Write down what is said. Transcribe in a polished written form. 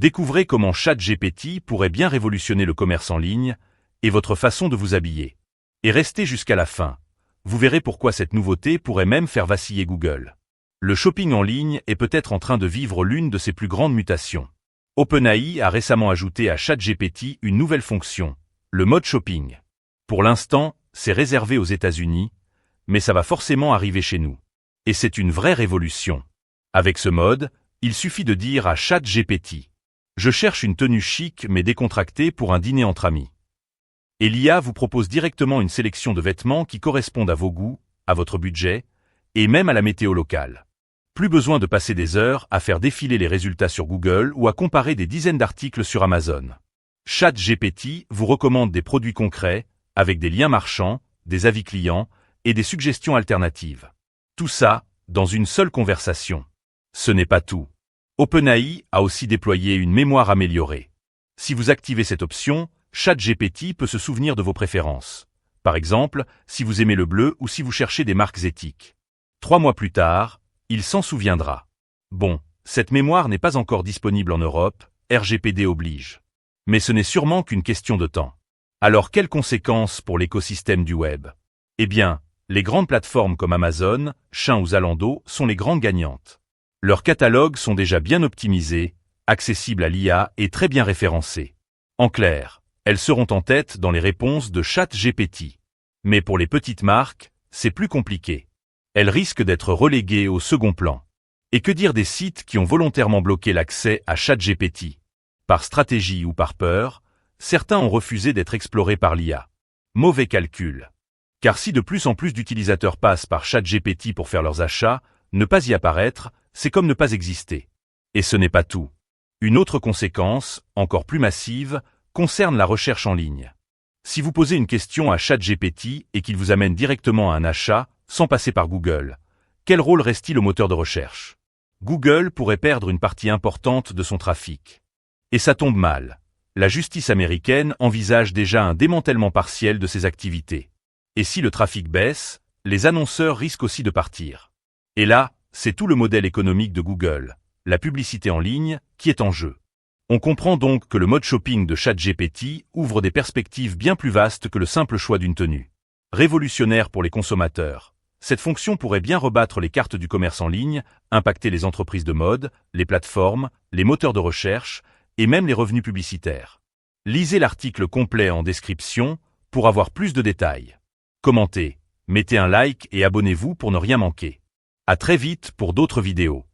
Découvrez comment ChatGPT pourrait bien révolutionner le commerce en ligne et votre façon de vous habiller. Et restez jusqu'à la fin. Vous verrez pourquoi cette nouveauté pourrait même faire vaciller Google. Le shopping en ligne est peut-être en train de vivre l'une de ses plus grandes mutations. OpenAI a récemment ajouté à ChatGPT une nouvelle fonction, le mode shopping. Pour l'instant, c'est réservé aux États-Unis, mais ça va forcément arriver chez nous. Et c'est une vraie révolution. Avec ce mode, il suffit de dire à ChatGPT « Je cherche une tenue chic mais décontractée pour un dîner entre amis ». Et l'IA vous propose directement une sélection de vêtements qui correspondent à vos goûts, à votre budget, et même à la météo locale. Plus besoin de passer des heures à faire défiler les résultats sur Google ou à comparer des dizaines d'articles sur Amazon. ChatGPT vous recommande des produits concrets, avec des liens marchands, des avis clients et des suggestions alternatives. Tout ça, dans une seule conversation. Ce n'est pas tout. OpenAI a aussi déployé une mémoire améliorée. Si vous activez cette option, ChatGPT peut se souvenir de vos préférences. Par exemple, si vous aimez le bleu ou si vous cherchez des marques éthiques. 3 mois plus tard, il s'en souviendra. Bon, cette mémoire n'est pas encore disponible en Europe, RGPD oblige. Mais ce n'est sûrement qu'une question de temps. Alors quelles conséquences pour l'écosystème du web? Eh bien, les grandes plateformes comme Amazon, Shein ou Zalando sont les grandes gagnantes. Leurs catalogues sont déjà bien optimisés, accessibles à l'IA et très bien référencés. En clair, elles seront en tête dans les réponses de ChatGPT. Mais pour les petites marques, c'est plus compliqué. Elles risquent d'être reléguées au second plan. Et que dire des sites qui ont volontairement bloqué l'accès à ChatGPT? Par stratégie ou par peur, certains ont refusé d'être explorés par l'IA. Mauvais calcul. Car si de plus en plus d'utilisateurs passent par ChatGPT pour faire leurs achats, ne pas y apparaître, c'est comme ne pas exister. Et ce n'est pas tout. Une autre conséquence, encore plus massive, concerne la recherche en ligne. Si vous posez une question à ChatGPT et qu'il vous amène directement à un achat, sans passer par Google, quel rôle reste-t-il au moteur de recherche? Google pourrait perdre une partie importante de son trafic. Et ça tombe mal. La justice américaine envisage déjà un démantèlement partiel de ses activités. Et si le trafic baisse, les annonceurs risquent aussi de partir. Et là, c'est tout le modèle économique de Google, la publicité en ligne, qui est en jeu. On comprend donc que le mode shopping de ChatGPT ouvre des perspectives bien plus vastes que le simple choix d'une tenue. Révolutionnaire pour les consommateurs, cette fonction pourrait bien rebattre les cartes du commerce en ligne, impacter les entreprises de mode, les plateformes, les moteurs de recherche et même les revenus publicitaires. Lisez l'article complet en description pour avoir plus de détails. Commentez, mettez un like et abonnez-vous pour ne rien manquer. À très vite pour d'autres vidéos.